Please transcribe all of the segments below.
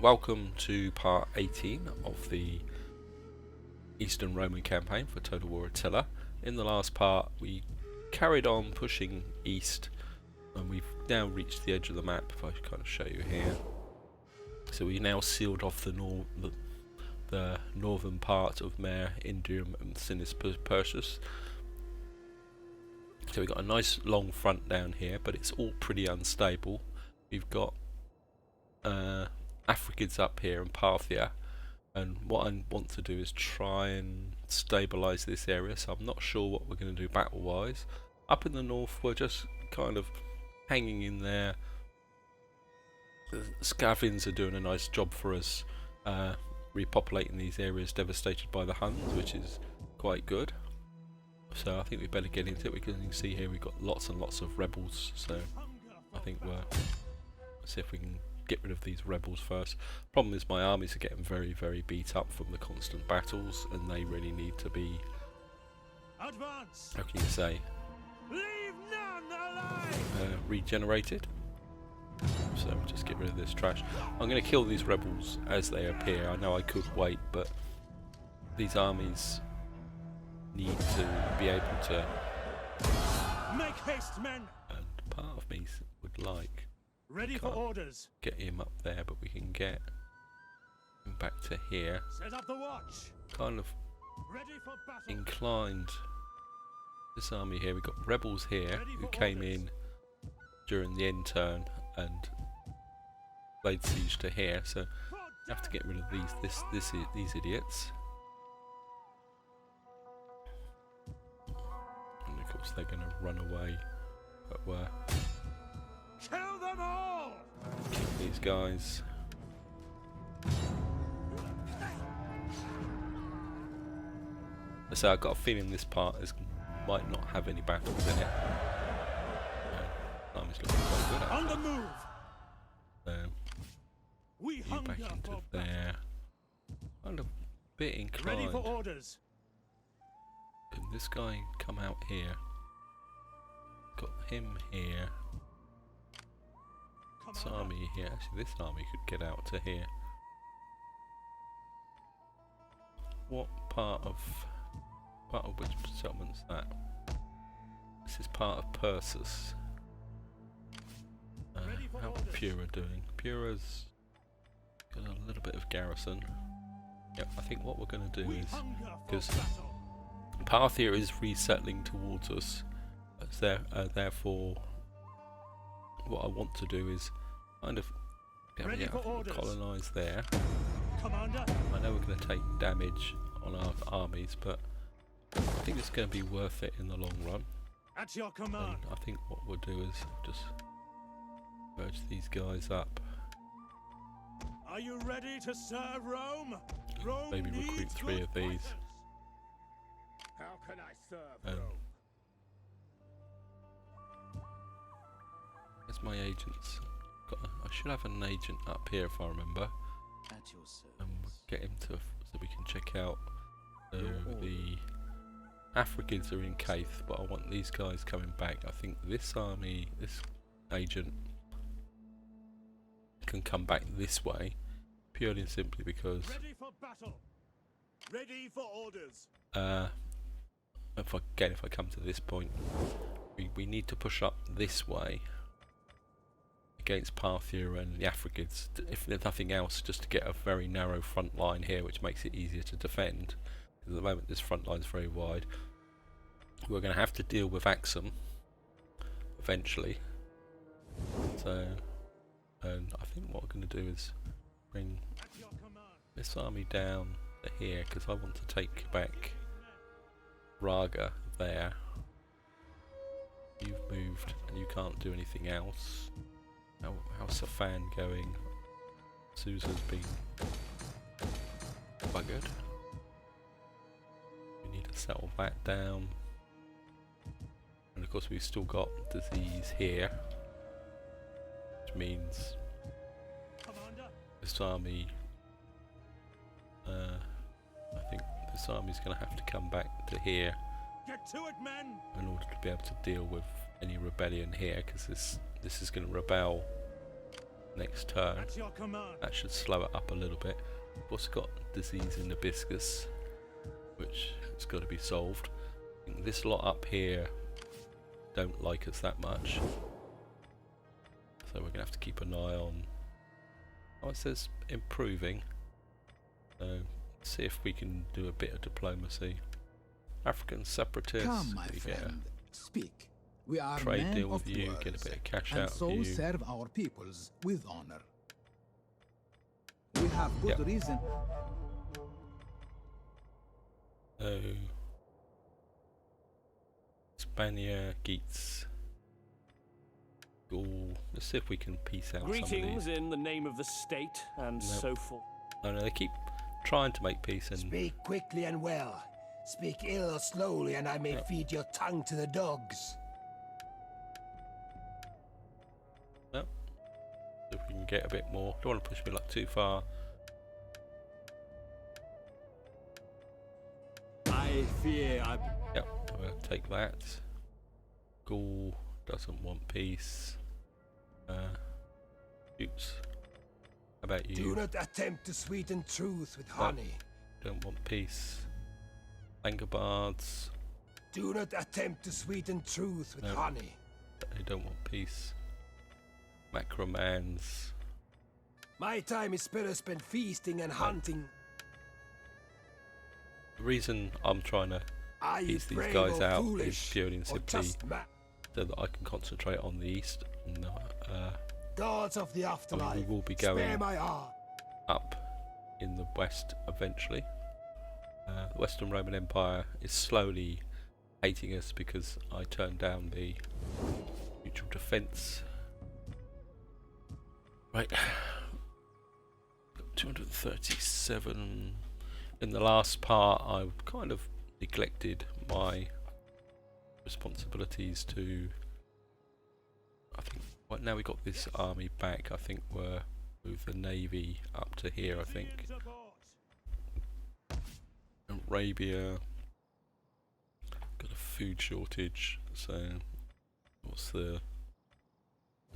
welcome to part 18 of the Eastern Roman campaign for Total War Attila. In the last part we carried on pushing east and we've now reached the edge of the map, if I kind of show you here. So we now sealed off the northern part of Mare, Indium and Sinus Perseus. So we've got a nice long front down here, but it's all pretty unstable. We've got Africids up here and Parthia, and what I want to do is try and stabilise this area, so I'm not sure what we're going to do battle wise. Up in the north we're just kind of hanging in there. The Scavins are doing a nice job for us, repopulating these areas devastated by the Huns, which is quite good. So I think we better get into it, because you can see here we've got lots and lots of rebels, so I think let's see if we can get rid of these rebels first. Problem is my armies are getting very beat up from the constant battles, and they really need to be, Advance. how can you say, Leave none alive. regenerated. So just get rid of this trash. I'm going to kill these rebels as they appear. I know I could wait, but these armies need to be able to, Make haste, men. and part of me would like Ready for orders. get him up there, but we can get him back to here. Set up the watch. Kind of Ready for battle. inclined this army here. We've got rebels here who came in during the end turn and laid siege to here, so we have to get rid of these idiots. And of course they're going to run away, but we're Kill them all. kill these guys. So I've got a feeling this part might not have any battles in it. Army's looking quite good On actually. the move. So We you hunger back into for there. Kind of bit Ready inclined. for orders. Can this guy come out here? Got him here. This Commander. army here. Actually, this army could get out to here. What part of which settlement's that? This is part of Perseus. Ready for How's orders. Pura doing? Pura's got a little bit of garrison. Yep, I think what we're going to do We is, hunger for because battle. Parthia is resettling towards us, therefore what I want to do is kind of Ready for orders. colonise there. Commander. I know we're going to take damage on our armies, but I think it's going to be worth it in the long run. At your And command. I think what we'll do is just merge these guys up. Are you ready to serve Rome? Rome Maybe recruit needs 3 good of these. fighters. How can I serve Um, Rome? Where's my agents? I should have an agent up here if I remember. At your service. We'll get him to so we can check out. So Your the Africans are in Caith, but I want these guys coming back. I think this army, this agent, can come back this way, purely and simply because Ready for battle. Ready for orders. if I come to this point, we need to push up this way against Parthia and the Africids, if there's nothing else, just to get a very narrow front line here, which makes it easier to defend. At the moment this front line is very wide. We're going to have to deal with Axum eventually, so and I think what we're going to do is bring At your command. this army down to here, because I want to take back Raga there. You've moved and you can't do anything else. How's Safan going? Susa's been buggered. We need to settle that down. And of course we've still got disease here, which means Commander. this army, I think this army's going to have to come back to here Get to it, men. in order to be able to deal with any rebellion here, because this is going to rebel next turn. At your command. That should slow it up a little bit. We've also got disease in hibiscus, which has got to be solved. I think this lot up here don't like us that much, so we're gonna have to keep an eye on. Oh, it says improving. So see if we can do a bit of diplomacy. African separatists. Come, my we get friend, speak. We a are trade men deal with of you, words, get a bit of cash and out so of you. serve our peoples with honor. We have good Yep. reason. So Spania, Geats, Gaul. Let's see if we can piece out some of Greetings these. in the name of the state and Nope. so forth. Oh no, they keep trying to make peace and Speak quickly and well. Speak ill or slowly, and I may feed your tongue to the dogs. no. See if we can get a bit more. Don't want to push me like too far. I fear I... Yep, we'll take that. Gaul doesn't want peace. Oops. How about Do you? not attempt to sweeten truth with honey. Don't want peace. Langobards. Do not attempt to sweeten truth with No. honey. They don't want peace. Macromans. My time is better spent feasting and hunting. The reason I'm trying to Are you piece these brave guys or out is foolish, purely and or simply just so that I can concentrate on the east. And, gods of the afterlife? we will be Spare going my heart. up in the west eventually. The Western Roman Empire is slowly hating us because I turned down the mutual defence. Right, got 237. In the last part, I kind of neglected my responsibilities to. I think. Well, now we got this army back. I think we're move the navy up to here. I think. In support. Arabia got a food shortage, so what's the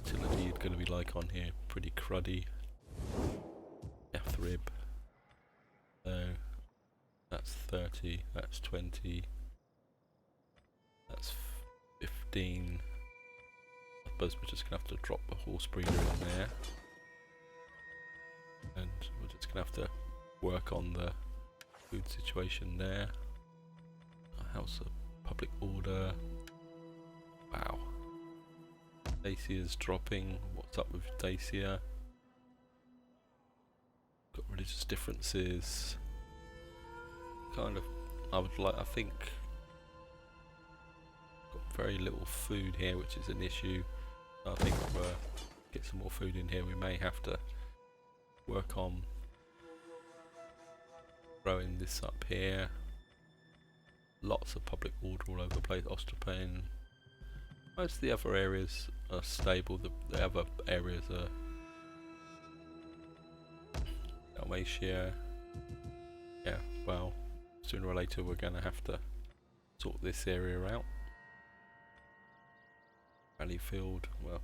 utility going to be like on here? Pretty cruddy. Yathrib, so that's 30, that's 20, that's 15. I suppose we're just going to have to drop the horse breeder in there, and we're just going to have to work on the food situation there. House of public order. Wow. Dacia's dropping. What's up with Dacia? Got religious differences. Kind of. I think. Got very little food here, which is an issue. I think get some more food in here. We may have to work on growing this up here. Lots of public order all over the place. Ostrapane. Most of the other areas are stable. The other areas are Dalmatia. Yeah, well, sooner or later we're going to have to sort this area out. Valleyfield, well,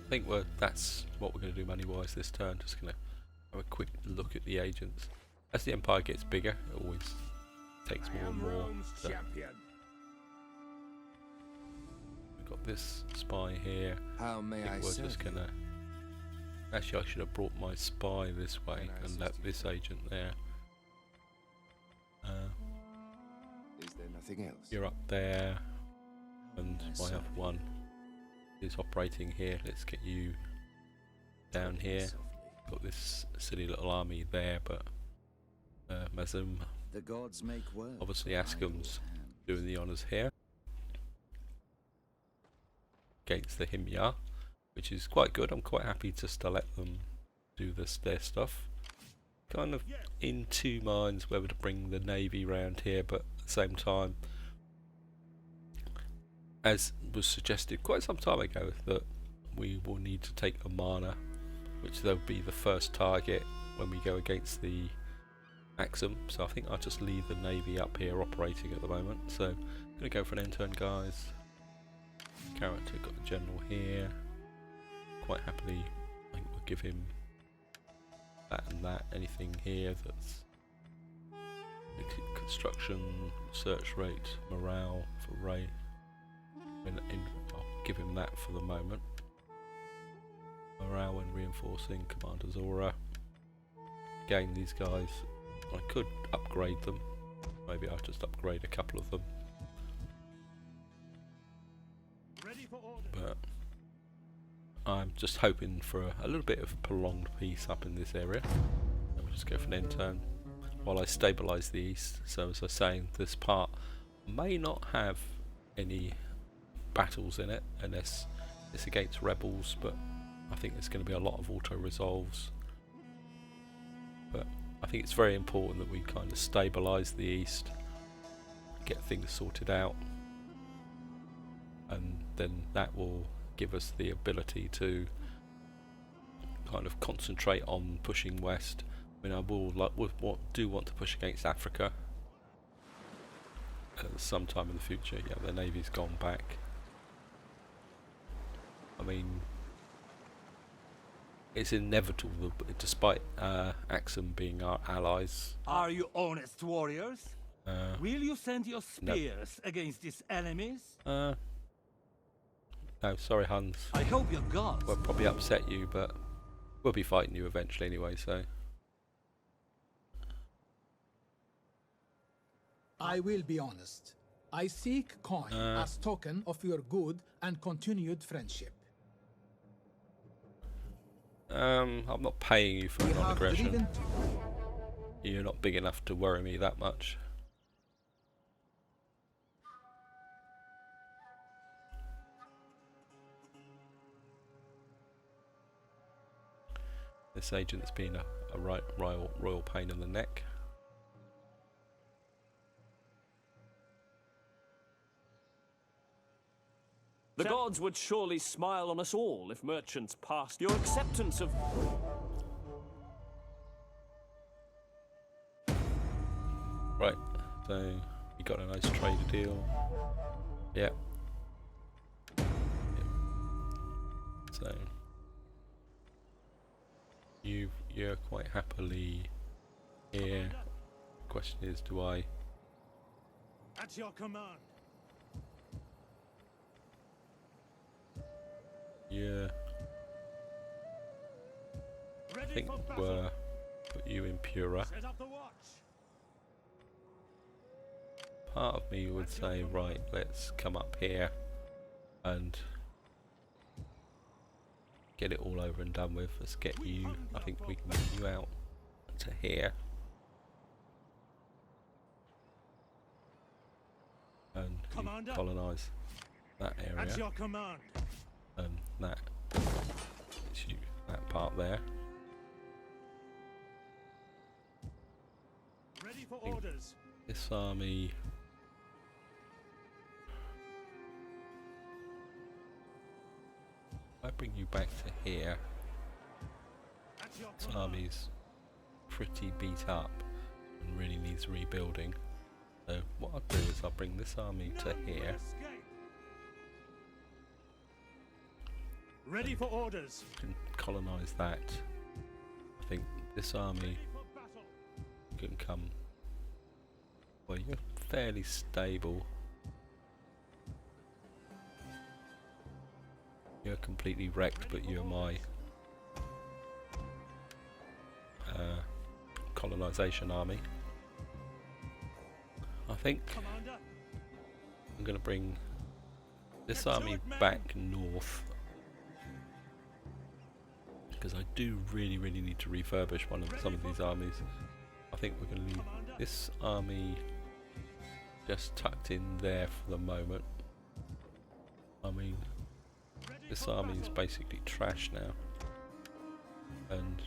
I think that's what we're going to do money-wise this turn. Just going to have a quick look at the agents. As the empire gets bigger, it always takes I more and am more. Rome's So champion. we've got this spy here. How may I think we're just going to... Actually, I should have brought my spy this way Can I and let assist you, this sir? agent there. Is there nothing else? You're up there, and may I my serve other you? one is operating here. Let's get you down here. Got this silly little army there, but Mazum, The gods make words. obviously with Ascom's idle hands. doing the honours here against the Himyar, which is quite good. I'm quite happy just to let them do their stuff. Kind of in two minds whether to bring the navy round here, but at the same time, as was suggested quite some time ago, that we will need to take Amana, which they'll be the first target when we go against the Axum. So I think I'll just leave the navy up here operating at the moment. So I'm going to go for an end turn, guys. character, got a general here. Quite happily, I think we'll give him that and that. Anything here that's construction, research rate, morale for Ray. I'll give him that for the moment. Morale and reinforcing, Commander's aura. Again, these guys, I could upgrade them. Maybe I'll just upgrade a couple of them. But I'm just hoping for a little bit of prolonged peace up in this area. I'll just go for an end turn while I stabilise the east. So as I was saying, this part may not have any battles in it unless it's against rebels, but I think there's going to be a lot of auto-resolves. But I think it's very important that we kind of stabilise the east, get things sorted out, and then that will give us the ability to kind of concentrate on pushing west. I mean, I do want to push against Africa sometime in the future. Yeah, the navy's gone back. I mean, it's inevitable, despite Axum being our allies. Are you honest warriors? Will you send your spears against these enemies? No, sorry, Huns. I hope your gods. We'll probably upset you, but we'll be fighting you eventually anyway, so. I will be honest. I seek coin as token of your good and continued friendship. I'm not paying you for We have non-aggression. driven You're not big enough to worry me that much. This agent's been a royal pain in the neck. The gods would surely smile on us all if merchants passed your acceptance of... Right, so we got a nice trade deal. Yep. So you're quite happily here. Question is, do I? At your command. Yeah. I Ready think for battle. we'll put you in Pura. Set up the watch. Part of me would say, right, let's come up here and get it all over and done with. Let's get you, I think we can get you out to here. And Commander. colonise that At area. your command. And that gets you that part there. Ready for think- orders. This army. If I bring you back to here, At your this command. army's pretty beat up and really needs rebuilding. So what I'll do is I'll bring this army to None will here. escape. Ready for orders. Can colonise that. I think this army Ready for battle. can come. Well, you're fairly stable. You're completely wrecked, but you're my colonisation army. I think Commander. I'm going to bring this army back north, because I do really need to refurbish some of these armies. I think we're going to leave this army just tucked in there for the moment. I mean, Ready this for army is battle. basically trash now, and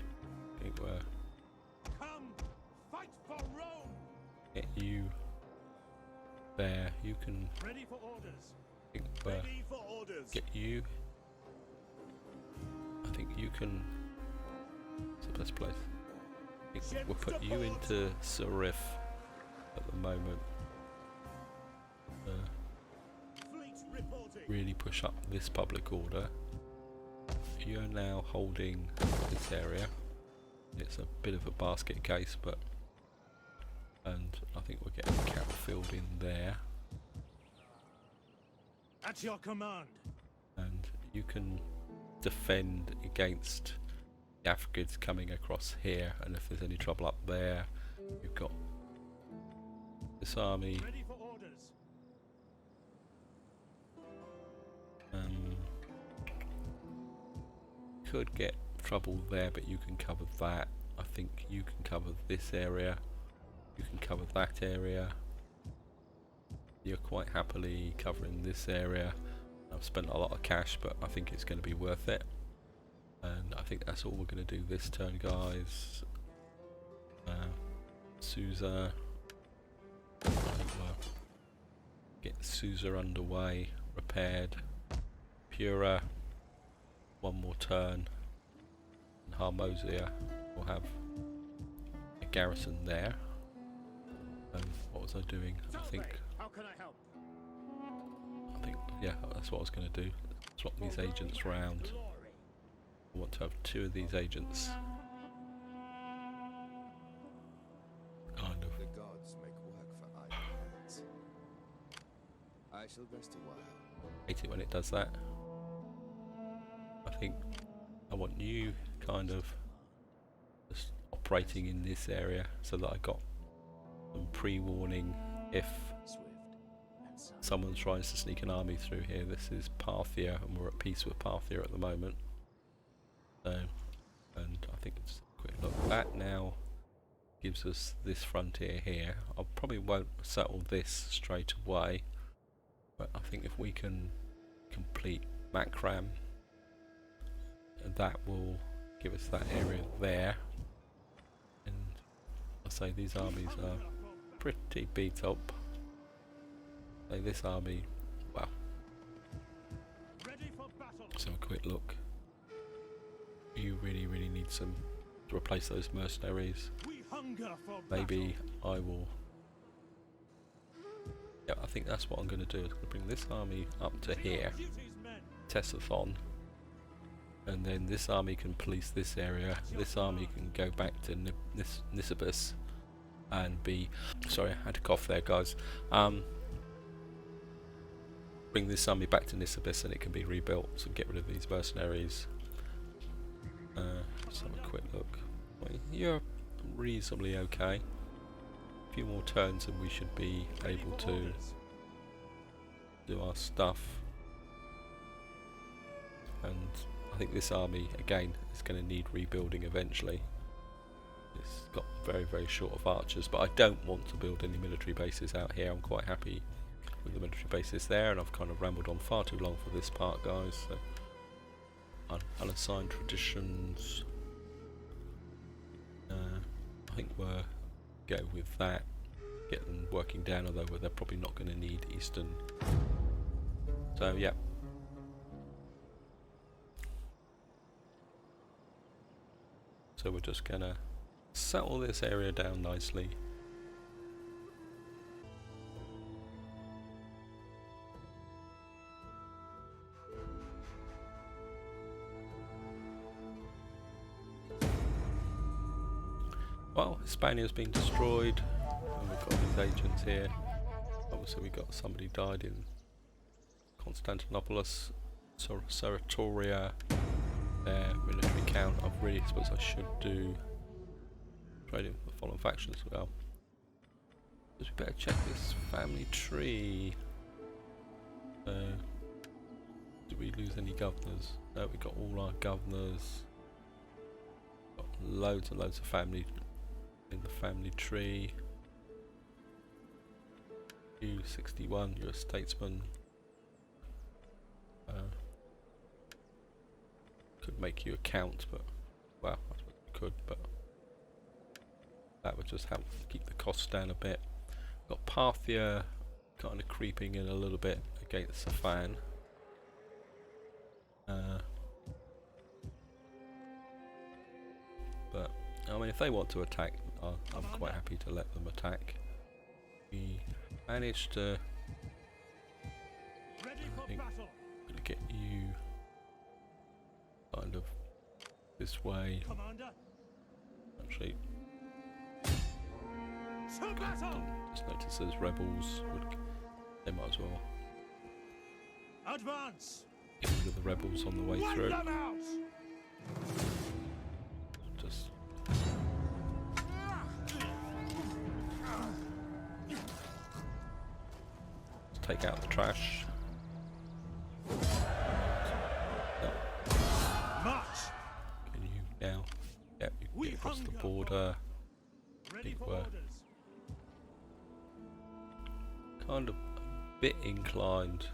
I think we're Come, fight for Rome. get you there. You can Ready for orders. think Ready for orders. get you. I think you can. It's the best place. I think we'll put you into Serif at the moment. Fleet reporting. Really push up this public order. You're now holding this area. It's a bit of a basket case, but and I think we're getting a cattle field in there. At your command. And you can defend against the Africans coming across here, and if there's any trouble up there, you've got this army. Ready for orders. Could get trouble there, but you can cover that. I think you can cover this area. You can cover that area. You're quite happily covering this area. I've spent a lot of cash, but I think it's going to be worth it. And I think that's all we're going to do this turn, guys. Susa. Get Susa underway, repaired. Pura. One more turn. And Harmosia will have a garrison there. And what was I doing? I think. How can I help? Yeah, that's what I was going to do. Swap these agents round. I want to have 2 of these agents. Kind of. The gods make work for idle hands. I shall rest a while. Hate it when it does that. I think I want you kind of just operating in this area so that I got some pre-warning if someone tries to sneak an army through here. This is Parthia, and we're at peace with Parthia at the moment. So, and I think it's a quick look. That now gives us this frontier here. I probably won't settle this straight away, but I think if we can complete Makram, that will give us that area there. And I say these armies are pretty beat up. This army, wow. Ready for battle. So a quick look. You really need some to replace those mercenaries. We hunger for Maybe I will. Yeah, I think that's what I'm going to do. I'm going to bring this army up to here, Tessathon, and then this army can police this area. This army can go back to Nisibis and be. Sorry, I had to cough there, guys. Bring this army back to Nisibis and it can be rebuilt, so get rid of these mercenaries. Let's have a quick look. Well, you're reasonably okay. A few more turns and we should be able to do our stuff. And I think this army, again, is going to need rebuilding eventually. It's got very short of archers, but I don't want to build any military bases out here. I'm quite happy with the military bases there, and I've kind of rambled on far too long for this part, guys. So, unassigned traditions. I think we'll go with that. Get them working down, although they're probably not going to need Eastern. So yeah. So we're just gonna settle this area down nicely. Well, Hispania's been destroyed, and we've got these agents here. Obviously we got somebody died in Constantinopolis, Seratoria, their military count. I really suppose I should do trading with the following factions as well. But we better check this family tree. Did we lose any governors? No, we got all our governors. Got loads and loads of family in the family tree. You 61, you're a statesman. Could make you a count, but well, I suppose we could, but that would just help keep the costs down a bit. Got Parthia kind of creeping in a little bit against Safan. But I mean, if they want to attack, I'm quite happy to let them attack. We managed to. I think I'm gonna get this way. Commander, Actually, to battle! just notice those rebels. They might as well Advance! get rid of the rebels on the way Wipe through. them out! Just take out the trash. March! Can you now? Yep, you can We get across the hunger border. Ready Big for work. orders. Kind of a bit inclined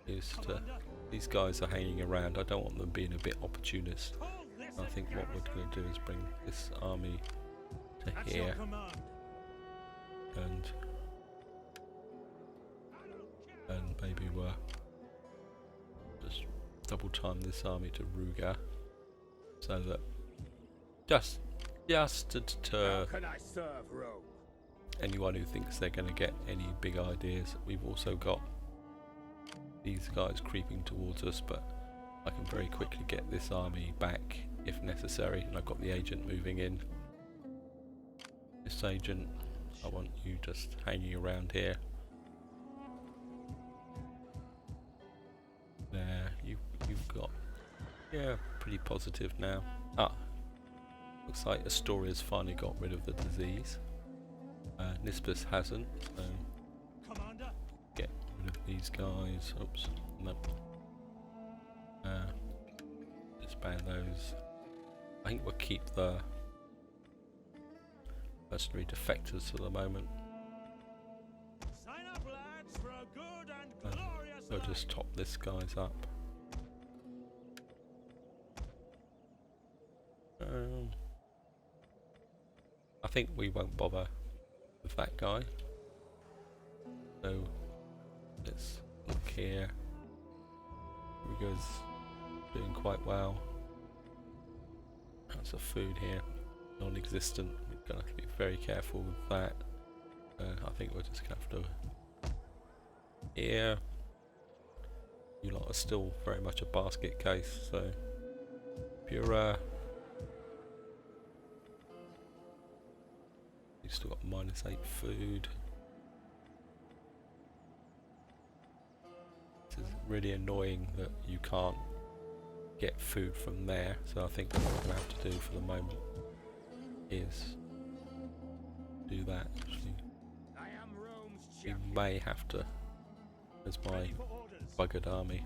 is to Commander, these guys are hanging around. I don't want them being a bit opportunist. hold this I think what we're going to do is bring this army to at your here command. and maybe we're just double time this army to Ruga so that just to deter Can I serve Rome? anyone who thinks they're going to get any big ideas. We've also got these guys creeping towards us, but I can very quickly get this army back if necessary, and I've got the agent moving in. This agent, I want you just hanging around here. There, you've got, yeah, pretty positive now. Looks like Astoria's finally got rid of the disease. Nispus hasn't, so Commander, get rid of these guys. Oops, no. Disband those. I think we'll keep the mercenary defectors for the moment. sign up, lads, for a good and glorious We'll life. just top this guy's up. I think we won't bother with that guy. So let's look here. Ruga's doing quite well. That's a food here, non-existent. We're gonna have to be very careful with that. I think we're just gonna have to. Here, you lot are still very much a basket case. So if you're you've still got -8 food. This is really annoying that you can't get food from there, so I think what we're going to have to do for the moment is do that. Actually, I am Rome's we champion. may have to, as my Ready for orders. buggered army.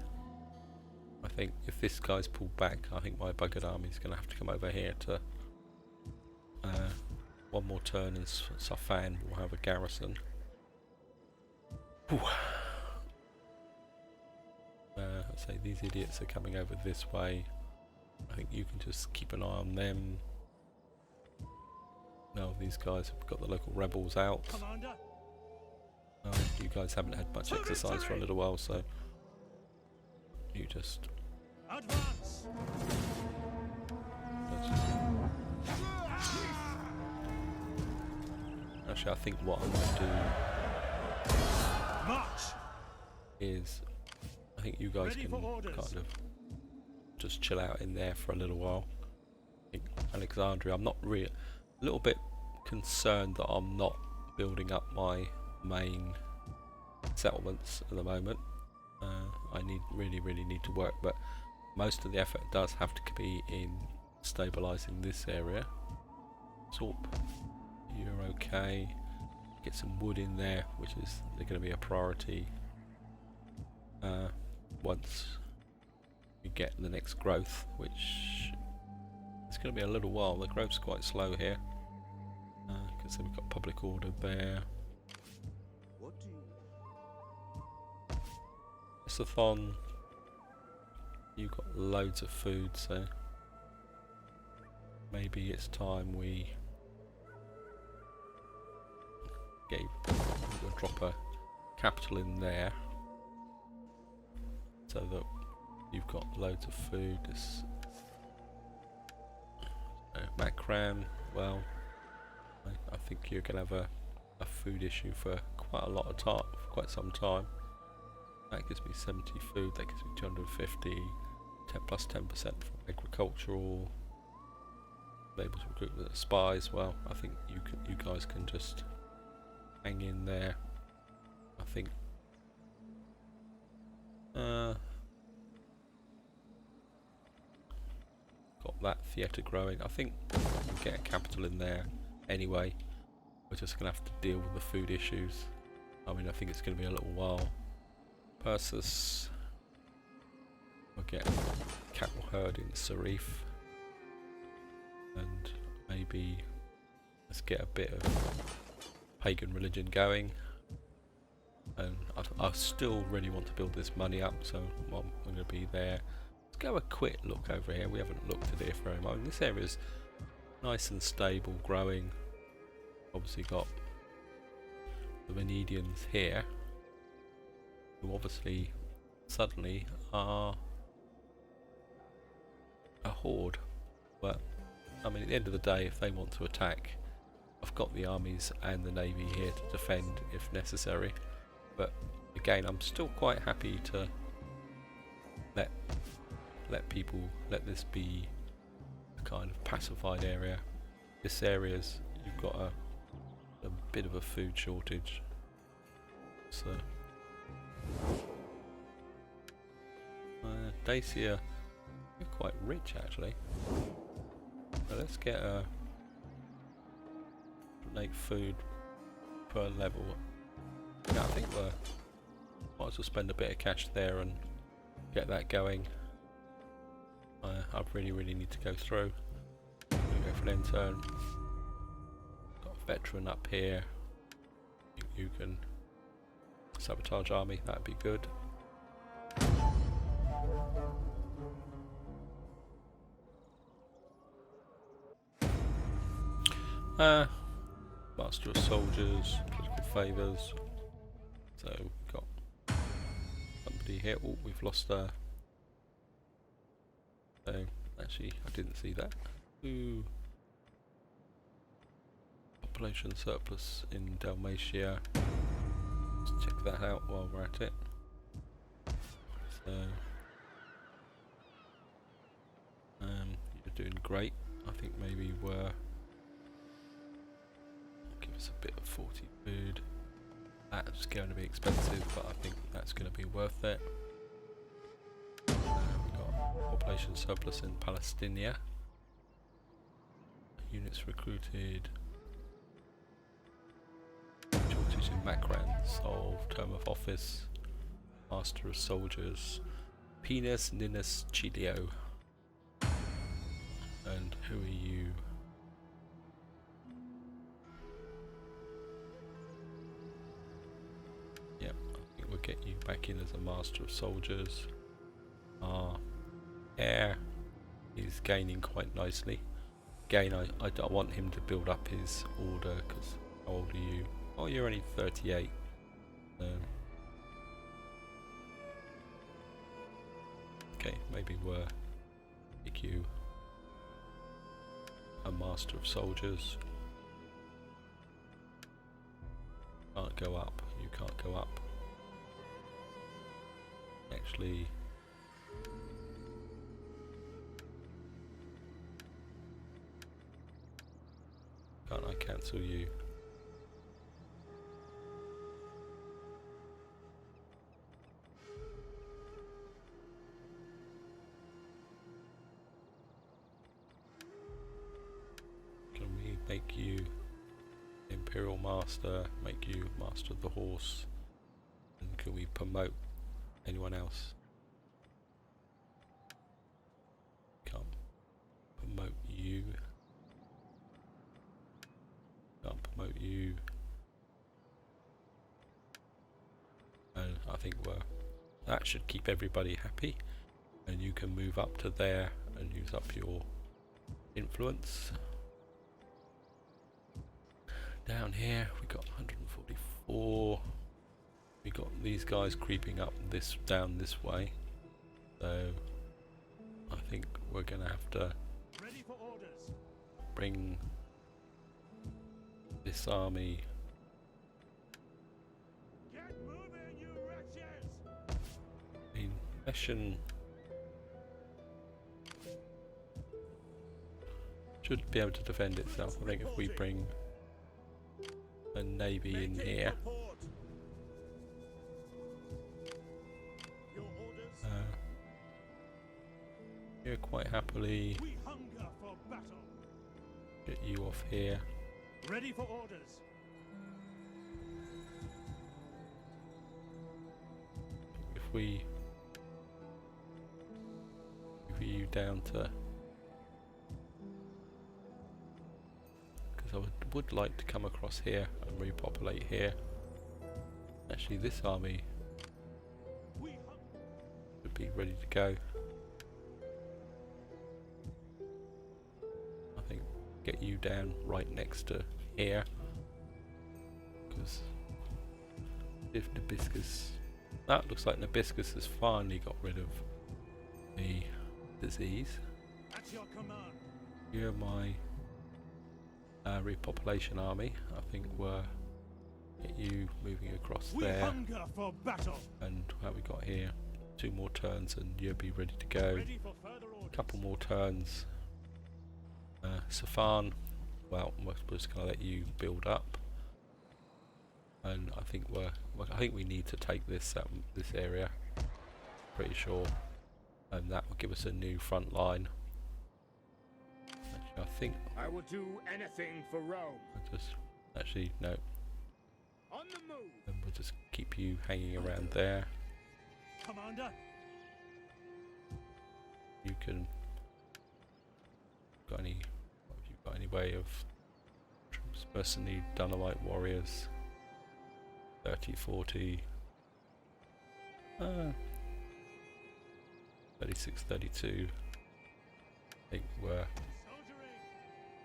I think if this guy's pulled back, I think my buggered army is going to have to come over here to one more turn, and Safan will have a garrison. Whew. I'd say these idiots are coming over this way. I think you can just keep an eye on them. No, these guys have got the local rebels out. Commander, You guys haven't had much exercise for a little while, so you just advance! actually, I think what I might do March! is, I think you guys Ready can for orders. kind of just chill out in there for a little while. I think Alexandria, I'm not a little bit concerned that I'm not building up my main settlements at the moment. I really need to work, but most of the effort does have to be in stabilising this area. Sorp, you're okay. Get some wood in there, which is going to be a priority once you get the next growth, which it's going to be a little while. The growth's quite slow here because we've got public order there. What do you... Sathon, you've got loads of food, so maybe it's time we we'll drop a capital in there so that you've got loads of food. This Macram, well, I think you're going to have a food issue for quite a lot of time, for quite some time. That gives me 70 food, that gives me 250, 10% from agricultural. Able to recruit with spies. Well, I think you guys can just hang in there. I think got that theatre growing. I think we'll get a capital in there anyway. We're just gonna have to deal with the food issues. I mean, I think it's gonna be a little while. Persis, we'll get cattle herd in Serif. And maybe let's get a bit of pagan religion going. And I still really want to build this money up, so I'm going to be there. Let's go a quick look over here. We haven't looked at it for very much. This area is nice and stable, growing. Obviously got the Venedians here, who obviously suddenly are a horde, but I mean, at the end of the day, if they want to attack, I've got the armies and the navy here to defend if necessary. But again, I'm still quite happy to let this be a kind of pacified area. This area's, you've got a bit of a food shortage, so Dacia, you're quite rich actually. So let's get a donate food per level. Yeah, I think we might as well spend a bit of cash there and get that going. I really need to go through. I'm gonna go for an intern. Got a veteran up here. You can sabotage army. That'd be good. Master of soldiers, political favours. So we've got somebody here. Oh, we've lost so actually I didn't see that. Ooh. Population surplus in Dalmatia. Let's check that out while we're at it. So you're doing great. I think maybe we're give us a bit of 40 food. That's going to be expensive, but I think that's going to be worth it. We've got population surplus in Palestina. Units recruited. Shortage in Makran. Solved. Term of office. Master of soldiers. Penis Ninus Chilio. And who are you? Yep, I think we'll get you back in as a master of soldiers. Our heir is gaining quite nicely. Again, I don't want him to build up his order, because how old are you? Oh, you're only 38. Okay, maybe we'll make you a master of soldiers. Can't go up. You can't go up. Actually, can't I cancel you? Can we make you Imperial Master, make you Master of the Horse, and can we promote anyone else? Can't promote you. Can't promote you. And I think that should keep everybody happy, and you can move up to there and use up your influence. Down here we got 144. We got these guys creeping up down this way, so I think we're gonna have to bring this army. Get moving, you wretches! I mean, Meshan should be able to defend itself. I think if we bring a navy in here. Here quite happily get you off here. Ready for orders. If we move you down to, because I would like to come across here and repopulate here. Actually, this army would be ready to go. I think get you down right next to here, because if Nabiscus, that looks like Nabiscus has finally got rid of the disease. At your command. You're my repopulation army. I think we're get you moving across We there. hunger for battle. And what have we got here? 2 more turns and you'll be ready to go. Ready for further orders. A couple more turns. Safan, well, we're just going to let you build up. And I think I think we need to take this this area. Pretty sure, and that will give us a new front line. Actually, I think I will do anything for Rome. no. On the move. And we'll just keep you hanging around there. Commander. You can. Have you got any way of troops, mercenary, Dunamite warriors? 30, 40. 36, 32. I think we're Soldiering.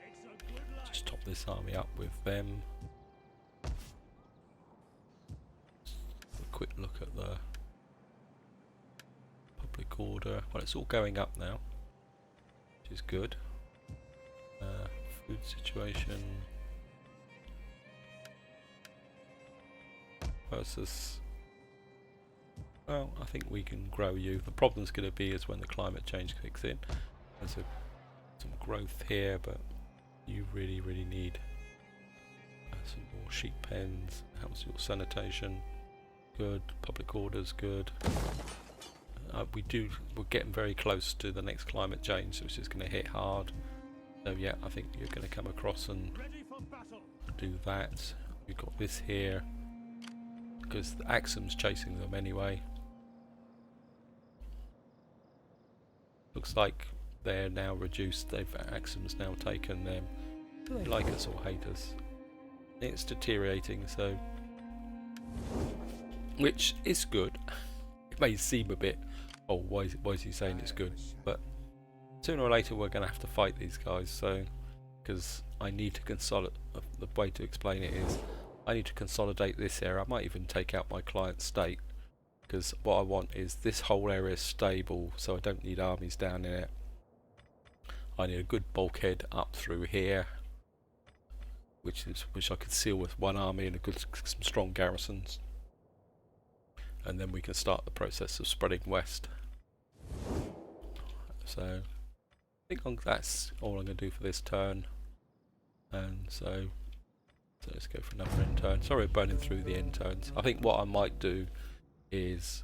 It's a good life. just top this army up with them. Just a quick look at the public order. Well, it's all going up now, which is good. Food situation versus. Well, I think we can grow you. The problem's going to be is when the climate change kicks in. There's some growth here, but you really need some more sheep pens. How's your sanitation? Good. Public orders, good. We're getting very close to the next climate change, which is going to hit hard. So yeah, I think you're going to come across and Ready for battle. do that. We've got this here because the Axum's chasing them anyway. Looks like they're now reduced. Axum's now taken them. Do they like us or hate us? It's deteriorating, so which is good. It may seem a bit, oh, why is he saying it's good? But sooner or later we're going to have to fight these guys. So, because I need to consolidate. The way to explain it is, I need to consolidate this area. I might even take out my client state, because what I want is this whole area stable, so I don't need armies down in it. I need a good bulkhead up through here, which I could seal with one army and some strong garrisons, and then we can start the process of spreading west. So I think that's all I'm going to do for this turn, and so let's go for another end turn. Sorry, we're burning through the end turns. I think what I might do is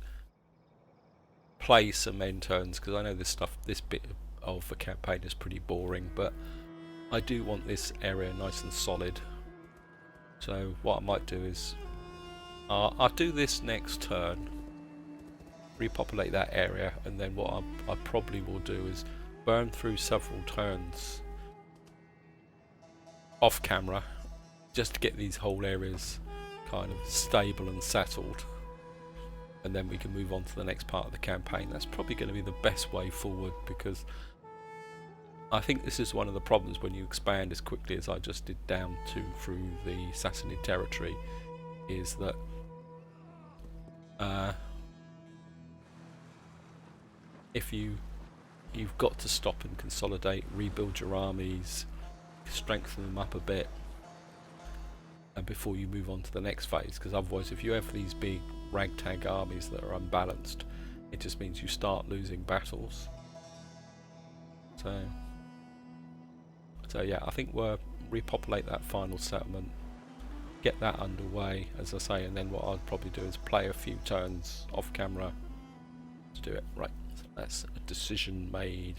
play some end turns, because I know this bit of the campaign is pretty boring, but I do want this area nice and solid. So what I might do is I'll do this next turn, repopulate that area, and then what I probably will do is burn through several turns off camera, just to get these whole areas kind of stable and settled, and then we can move on to the next part of the campaign. That's probably going to be the best way forward, because I think this is one of the problems when you expand as quickly as I just did down to through the Sassanid territory, is that if you've got to stop and consolidate, rebuild your armies, strengthen them up a bit, and before you move on to the next phase, because otherwise if you have these big ragtag armies that are unbalanced, it just means you start losing battles. So So yeah, I think we'll repopulate that final settlement, get that underway, as I say, and then what I'd probably do is play a few turns off camera to do it. Right, so that's a decision made.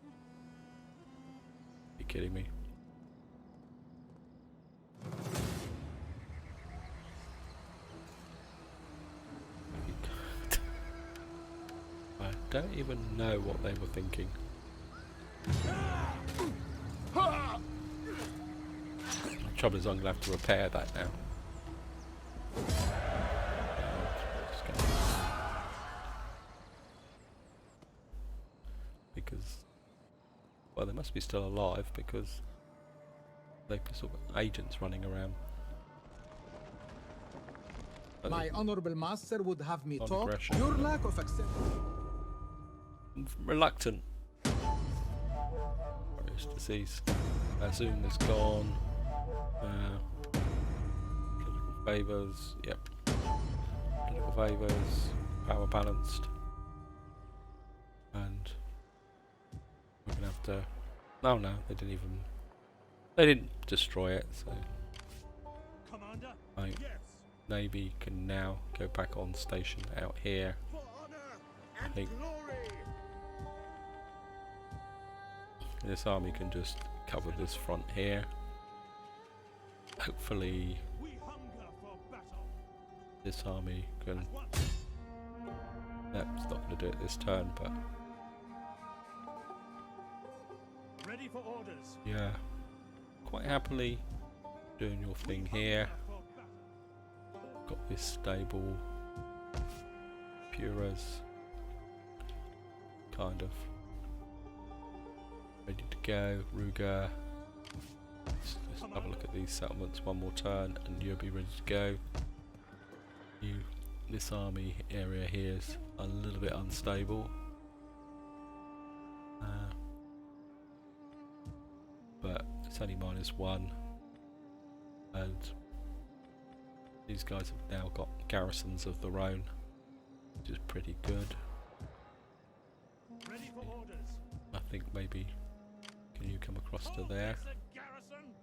Are you kidding me? I don't even know what they were thinking. The trouble is I'm going to have to repair that now. Because, well, they must be still alive because they've sort of agents running around. My honorable master would have me On talk. aggression. Your lack of acceptance. I'm reluctant. Various disease. Zoom is gone. Political favours. Yep. Political favours. Power balanced. And we're gonna have to. Oh no, they didn't even. They didn't destroy it. So Commander? I think Yes. Navy can now go back on station out here. For honor I and think glory. this army can just cover this front here. Hopefully We hunger for battle. this army can. At once. No, it's not going to do it this turn, but Ready for orders. yeah, quite happily doing your thing here. For battle. Got this stable Puras kind of ready to go. Ruger. Let's have a look at these settlements one more turn and you'll be ready to go. This army area here is a little bit unstable. But it's only -1 and these guys have now got garrisons of their own, which is pretty good. Ready for orders. I think maybe can you come across to there? There's a garrison.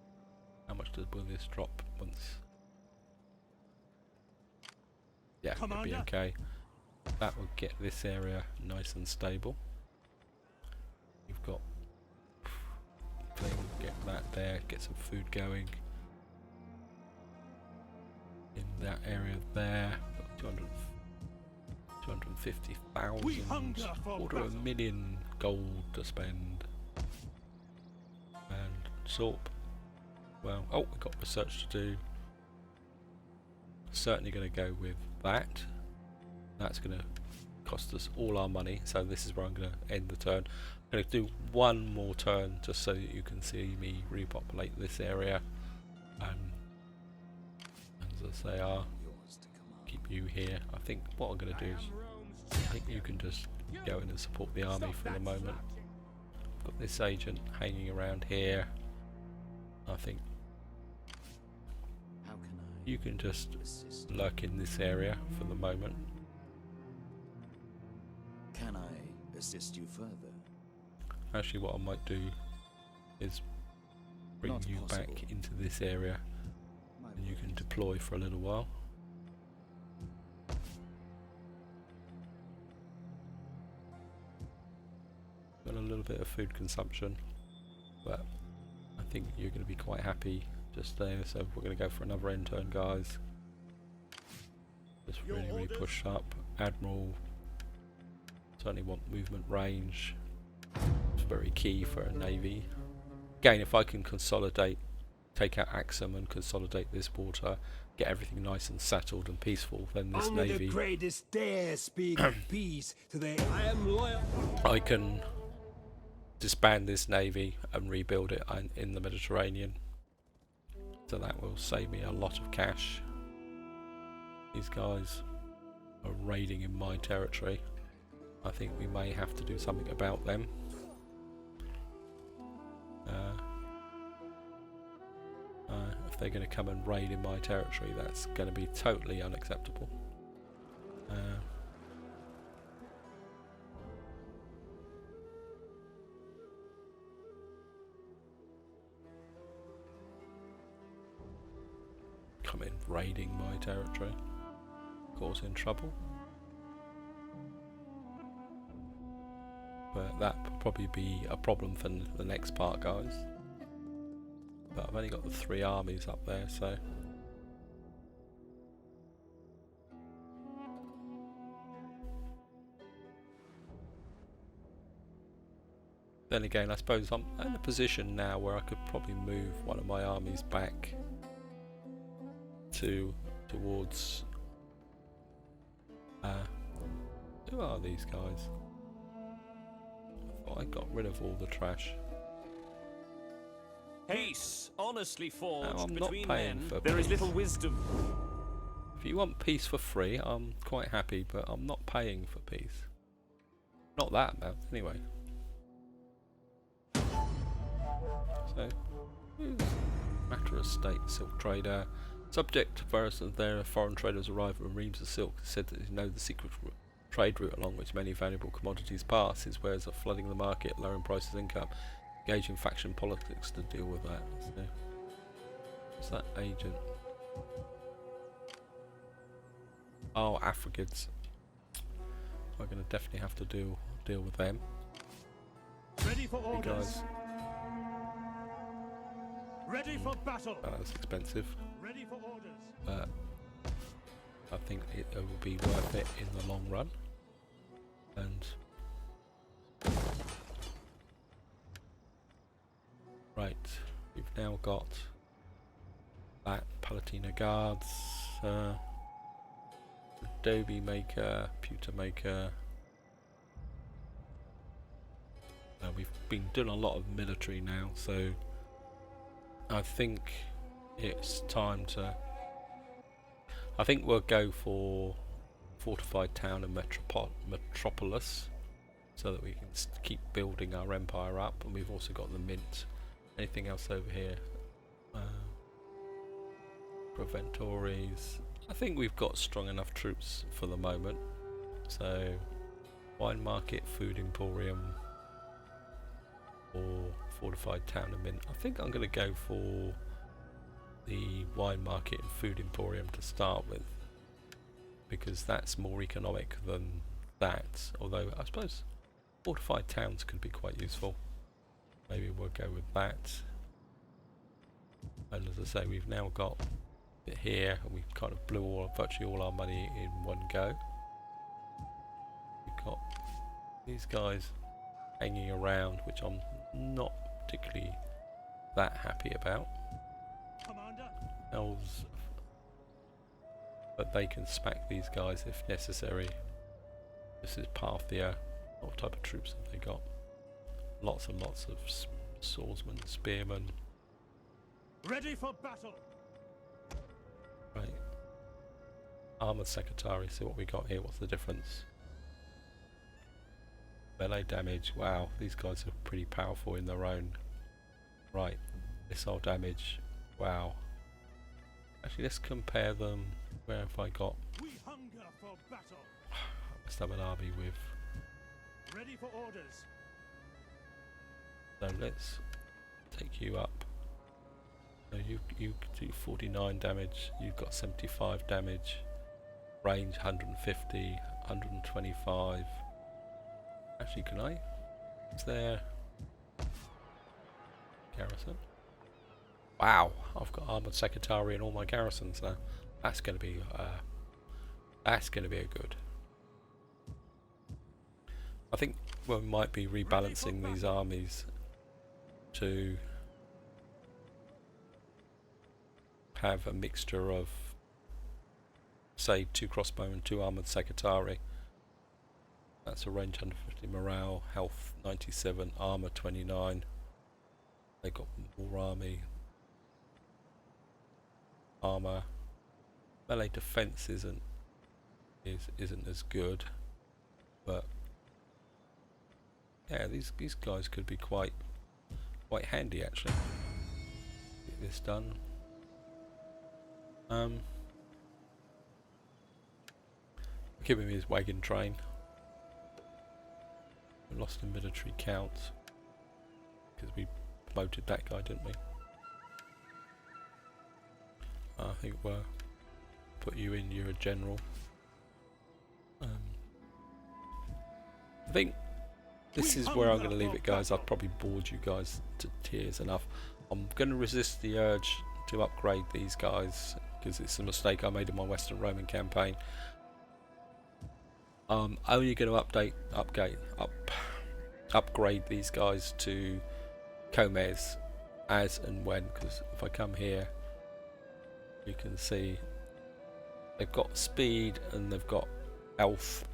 How much will this drop once? Yeah, it'll be Commander? okay. That will get this area nice and stable. You've got thing, get that there, get some food going. In that area there, got 250,000, We hunger for quarter of a battle. million gold to spend. And Sorp, well, oh, we've got research to do. Certainly going to go with that. That's going to cost us all our money, so this is where I'm going to end the turn. I'm going to do one more turn just so that you can see me repopulate this area. As I say, I'll keep you here. I think what I'm going to do is, I think you can just go in and support the army for the moment. Got this agent hanging around here. I think you can just lurk in this area for the moment. Can I assist you further? Actually, what I might do is bring Not you possible. back into this area My and you can words. deploy for a little while. Got a little bit of food consumption, but I think you're going to be quite happy just there, so we're going to go for another end turn, guys. Just Your really orders? push up. Admiral, certainly want movement range. It's very key for a navy. Again, if I can consolidate, take out Axum and consolidate this water, get everything nice and settled and peaceful, then this Only navy, the greatest dare speak of peace to the I am loyal. I can disband this navy and rebuild it in the Mediterranean. So that will save me a lot of cash. These guys are raiding in my territory. I think we may have to do something about them. If they're going to come and raid in my territory, that's going to be totally unacceptable. come in raiding my territory, causing trouble. But that will probably be a problem for the next part, guys. But I've only got the 3 armies up there, so... Then again, I suppose I'm in a position now where I could probably move one of my armies back towards... who are these guys? I thought I got rid of all the trash. Peace, honestly forged I'm not between paying men. for There is peace. little wisdom. If you want peace for free, I'm quite happy, but I'm not paying for peace. Not that amount, anyway. So, matter of state, silk trader. Subject to various of their foreign traders arrive with reams of silk. It's said that you know the secret trade route along which many valuable commodities pass. His wares are flooding the market, lowering prices of income. Engage in faction politics to deal with that. So, what's that agent? Oh, Africans. We're going to definitely have to deal with them. Ready for Hey orders. guys, Ready for battle. that's expensive, Ready for orders. but I think it will be worth it in the long run. And right, we've now got that Palatina Guards, Adobe Maker, Pewter Maker. We've been doing a lot of military now, so I think it's time to... I think we'll go for fortified town and metropolis, so that we can keep building our empire up. And we've also got the mint. Anything else over here? Preventories. I think we've got strong enough troops for the moment. So, wine market, food emporium, or fortified town and mint. I think I'm going to go for the wine market and food emporium to start with, because that's more economic than that. Although I suppose fortified towns could be quite useful. Maybe we'll go with that. And as I say, we've now got it here, and we've kind of blew virtually all our money in one go. We've got these guys hanging around, which I'm not particularly that happy about. Commander. Elves, but they can smack these guys if necessary. This is Parthia. What type of troops have they got? Lots and lots of swordsmen, spearmen. Ready for battle. Right. Armoured Secretary, see what we got here. What's the difference? Melee damage. Wow, these guys are pretty powerful in their own right. Missile damage. Wow. Actually, let's compare them. Where have I got? We hunger for battle. I must have an army with. Ready for orders. So let's take you up. So you do 49 damage. You've got 75 damage. Range 150, 125. Actually, can I? Is there garrison? Wow, I've got armored secretary in all my garrisons now. That's going to be a good. I think we might be rebalancing these armies to have a mixture of, say, 2 crossbow and 2 armored secretary. That's a range 150, morale, health 97, armor 29. They got more army, armor. Melee defense isn't as good, but yeah, these guys could be quite handy actually. Get this done. Giving me his wagon train. We lost a military count because we promoted that guy, didn't we? I think we'll put you in. You're a general. I think this is where I'm going to leave it, guys. I've probably bored you guys to tears enough. I'm going to resist the urge to upgrade these guys because it's a mistake I made in my Western Roman campaign. I'm only going to upgrade these guys to Comes as and when, because if I come here you can see they've got speed and they've got health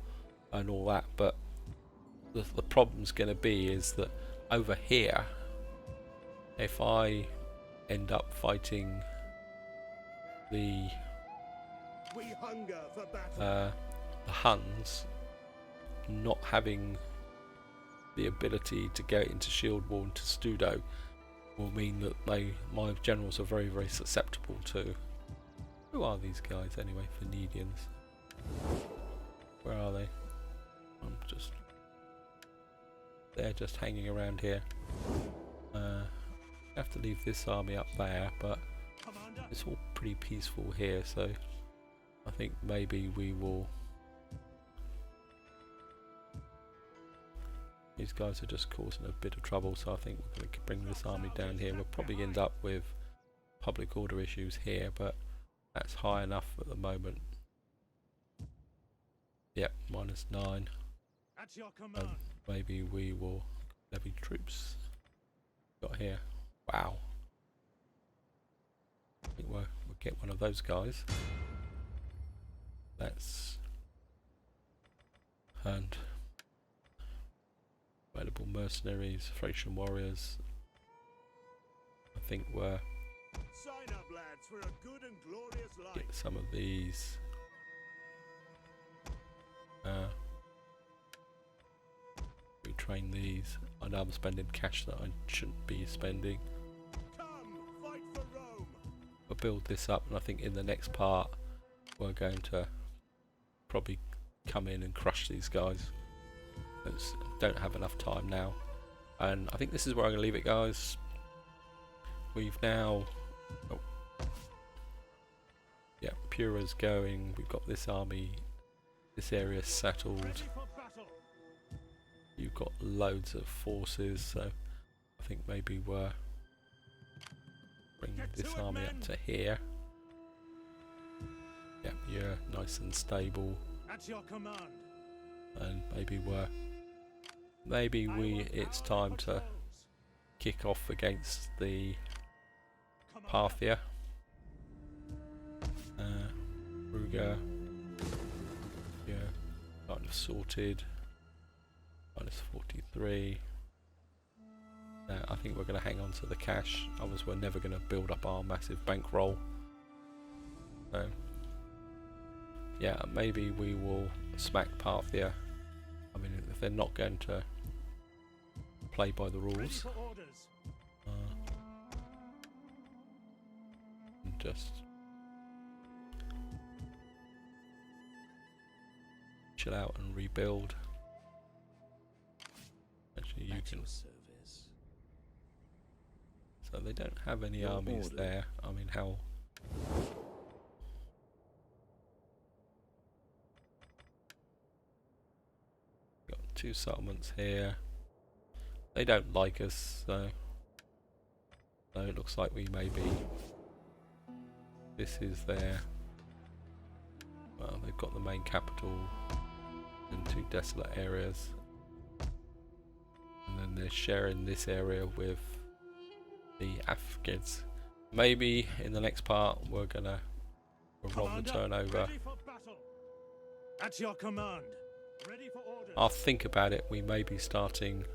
and all that, but the problem's going to be is that over here, if I end up fighting the Huns, not having the ability to get into Shield Wall and to Studo will mean that my generals are very, very susceptible to... Who are these guys anyway? Phoenicians. Where are they? They're just hanging around here. I have to leave this army up there, but it's all pretty peaceful here, so I think maybe we will... These guys are just causing a bit of trouble, so I think we're going to bring this army down here. We'll probably end up with public order issues here, but that's high enough at the moment. Yep, -9. At your command. Maybe we will levy troops. Got here. Wow. I think we'll get one of those guys. That's... And... available mercenaries, Thracian warriors. I think we're... Sign up, lads, for a good and glorious life. Get some of these. Retrain these. I know I'm spending cash that I shouldn't be spending. Come, fight for Rome. We'll build this up, and I think in the next part we're going to probably come in and crush these guys. Don't have enough time now, and I think this is where I'm going to leave it, guys. We've now... Oh. Yeah, Pura's going. We've got this army, this area settled. Ready for battle. You've got loads of forces, so I think maybe we're bring this army up to here. Yep, you're nice and stable, At your command. and maybe it's time to kick off against the Parthia. Ruger, yeah, kind of sorted. -43. I think we're going to hang on to the cash, otherwise we're never going to build up our massive bankroll. So, yeah, maybe we will smack Parthia. I mean, if they're not going to play by the Ready rules, for orders. and just chill out and rebuild. Actually, you can. So they don't have any armies there. I mean, how? Got 2 settlements here. They don't like us, so it looks like we may be. This is their. Well, they've got the main capital and 2 desolate areas, and then they're sharing this area with the Afghans. Maybe in the next part we'll roll the turnover. Ready for battle. At your command. Ready for orders. I'll think about it. We may be starting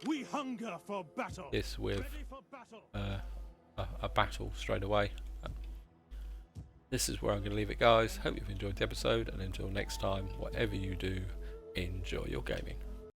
We hunger for battle. this with Ready for battle. a battle straight away. This is where I'm going to leave it, guys. Hope you've enjoyed the episode, and until next time, whatever you do, enjoy your gaming.